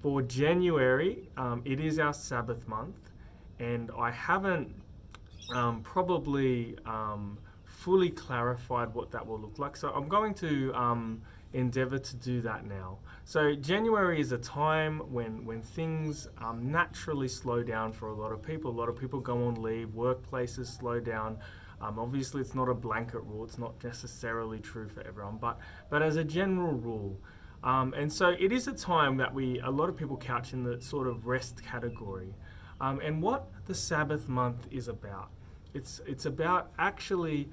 For January, it is our Sabbath month, and I haven't probably fully clarified what that will look like. So I'm going to endeavor to do that now. So January is a time when things naturally slow down for a lot of people. A lot of people go on leave, workplaces slow down. Obviously, it's not a blanket rule. It's not necessarily true for everyone, but as a general rule, and so it is a time that a lot of people couch in the sort of rest category. And what the Sabbath month is about, it's about actually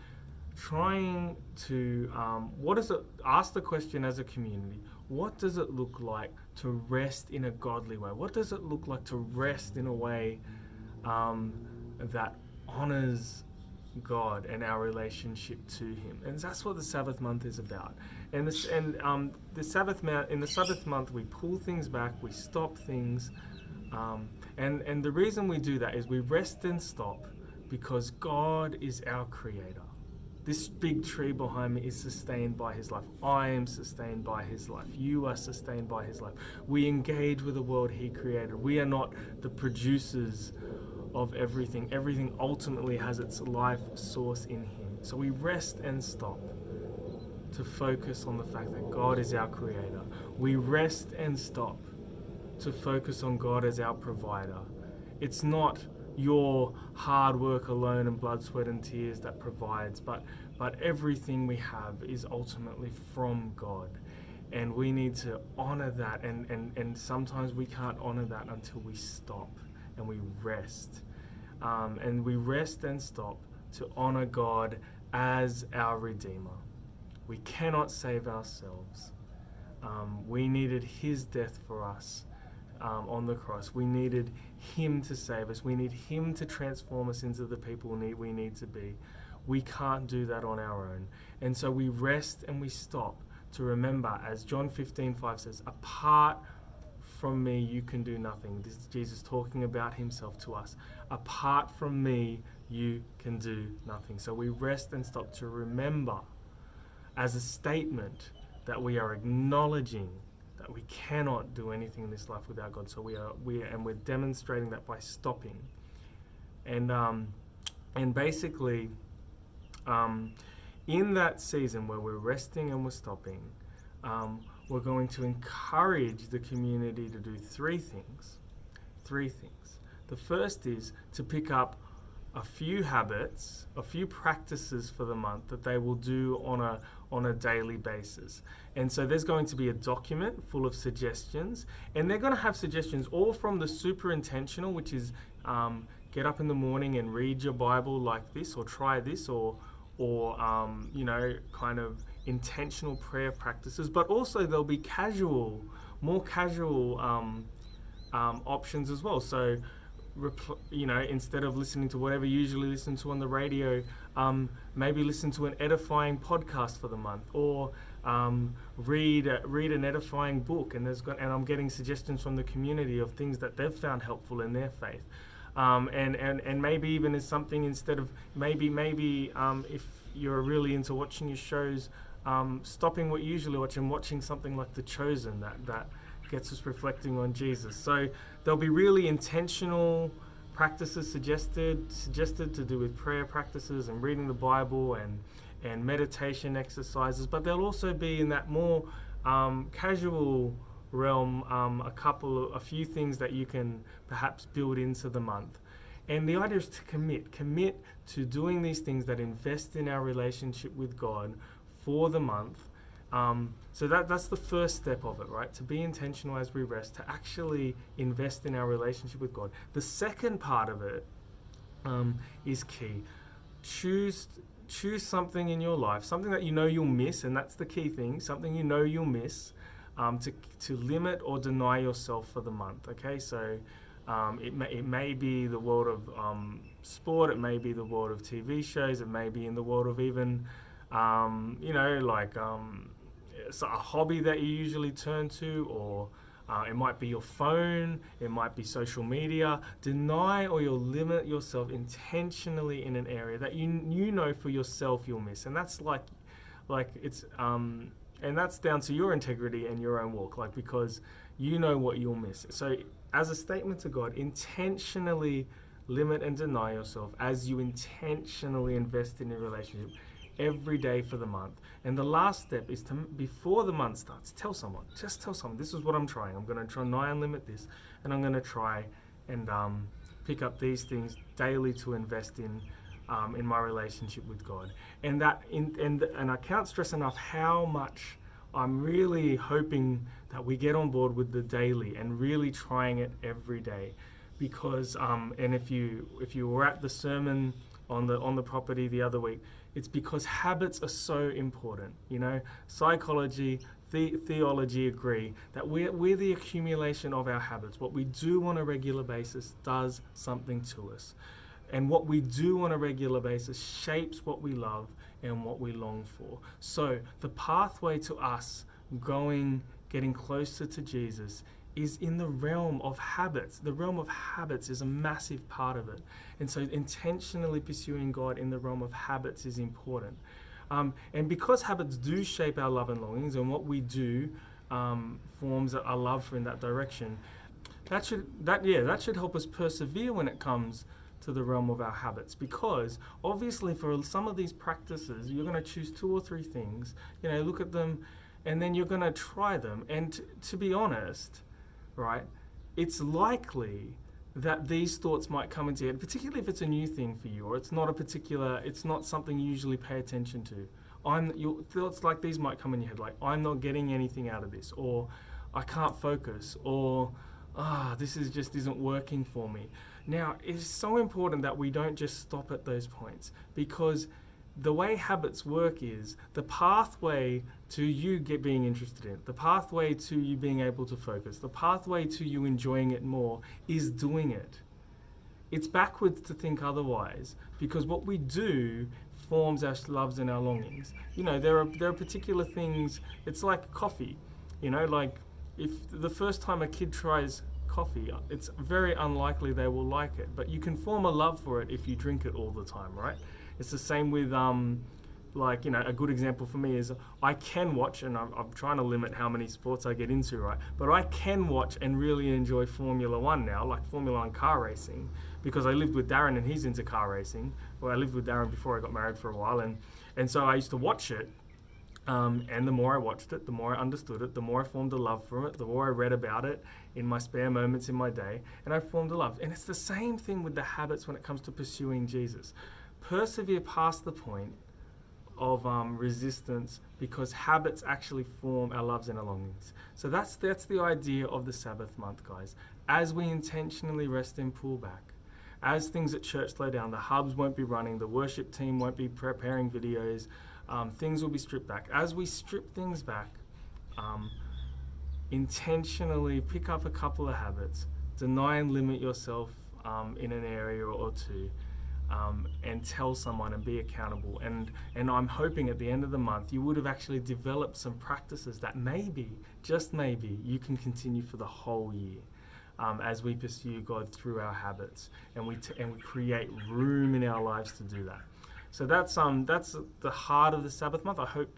trying to what does it ask the question as a community, what does it look like to rest in a godly way? What does it look like to rest in a way that honors God and our relationship to Him? And that's what the Sabbath month is about. And the Sabbath month, in the Sabbath month, we pull things back, we stop things, and the reason we do that is we rest and stop because God is our Creator. This big tree behind me is sustained by His life. I am sustained by His life. You are sustained by His life. We engage with the world He created. We are not the producers of everything. Everything ultimately has its life source in Him. So we rest and stop to focus on the fact that God is our Creator. We rest and stop to focus on God as our provider. It's not your hard work alone and blood, sweat and tears that provides, but everything we have is ultimately from God, and we need to honor that, and sometimes we can't honor that until we stop and we rest, and we rest and stop to honor God as our Redeemer. We cannot save ourselves. We needed His death for us on the cross. We needed Him to save us. We need Him to transform us into the people we need to be. We can't do that on our own. And so we rest and we stop to remember, as John 15:5 says, apart from me you can do nothing. This is Jesus talking about Himself to us. Apart from me you can do nothing. So we rest and stop to remember, as a statement, that we are acknowledging that we cannot do anything in this life without God. So we're demonstrating that by stopping, and basically, in that season where we're resting and we're stopping, we're going to encourage the community to do three things. The first is to pick up a few habits, a few practices for the month that they will do on a daily basis. And so there's going to be a document full of suggestions, and they're going to have suggestions all from the super intentional, which is get up in the morning and read your Bible like this, or try this, or kind of intentional prayer practices. But also there'll be more casual options as well. So instead of listening to whatever you usually listen to on the radio, maybe listen to an edifying podcast for the month, or read an edifying book. And I'm getting suggestions from the community of things that they've found helpful in their faith. And maybe even as something, instead of maybe if you're really into watching your shows, stopping what you usually watch and watching something like The Chosen that gets us reflecting on Jesus. So there'll be really intentional practices suggested to do with prayer practices and reading the Bible and meditation exercises, but there'll also be, in that more casual realm, a few things that you can perhaps build into the month. And the idea is to commit to doing these things that invest in our relationship with God for the month. So that's the first step of it, right? To be intentional as we rest, to actually invest in our relationship with God. The second part of it is key. Choose something in your life, something that you know you'll miss, and that's the key thing, something you know you'll miss, to limit or deny yourself for the month, okay? So it may be the world of sport, it may be the world of TV shows, it may be in the world of even, it's a hobby that you usually turn to, or it might be your phone, it might be social media. Deny or you'll limit yourself intentionally in an area that you know for yourself you'll miss. And that's like it's And that's down to your integrity and your own walk, like, because you know what you'll miss. So, as a statement to God, intentionally limit and deny yourself as you intentionally invest in a relationship every day for the month. And the last step is to, before the month starts, tell someone. Just tell someone, this is what I'm trying. I'm going to try and limit this, and I'm going to try and pick up these things daily to invest in my relationship with God. And I can't stress enough how much I'm really hoping that we get on board with the daily and really trying it every day, because and if you were at the sermon on the property the other week, it's because habits are so important. You know, psychology, theology agree that we're the accumulation of our habits. What we do on a regular basis does something to us. And what we do on a regular basis shapes what we love and what we long for. So the pathway to us getting closer to Jesus is in the realm of habits. The realm of habits is a massive part of it. And so intentionally pursuing God in the realm of habits is important. And because habits do shape our love and longings, and what we do forms a love for in that direction, that should help us persevere when it comes to the realm of our habits. Because obviously for some of these practices, you're going to choose 2 or 3 things, look at them, and then you're going to try them. And to be honest, right, it's likely that these thoughts might come into your head, particularly if it's a new thing for you, or it's not something you usually pay attention to. Your thoughts like these might come in your head, like, I'm not getting anything out of this, or I can't focus, or this isn't working for me. Now, it's so important that we don't just stop at those points, because the way habits work is the pathway to you being interested in it, the pathway to you being able to focus, the pathway to you enjoying it more is doing it. It's backwards to think otherwise, because what we do forms our loves and our longings. There are particular things. It's like coffee. Like if the first time a kid tries coffee, it's very unlikely they will like it, but you can form a love for it if you drink it all the time, right? It's the same with a good example for me is I can watch, and I'm trying to limit how many sports I get into, right? But I can watch and really enjoy Formula One now, like Formula One car racing, because I lived with Darren and he's into car racing. Well, I lived with Darren before I got married for a while, and so I used to watch it. And the more I watched it, the more I understood it, the more I formed a love for it, the more I read about it in my spare moments in my day, and I formed a love. And it's the same thing with the habits when it comes to pursuing Jesus. Persevere past the point of resistance, because habits actually form our loves and our longings. So that's the idea of the Sabbath month, guys. As we intentionally rest and pull back, as things at church slow down, the hubs won't be running, the worship team won't be preparing videos, things will be stripped back. As we strip things back, intentionally pick up a couple of habits, deny and limit yourself in an area or 2, and tell someone and be accountable. And I'm hoping at the end of the month you would have actually developed some practices that maybe, just maybe, you can continue for the whole year. As we pursue God through our habits, and we create room in our lives to do that. So that's the heart of the Sabbath month. I hope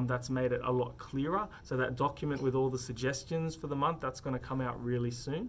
that's made it a lot clearer. So that document with all the suggestions for the month, that's going to come out really soon.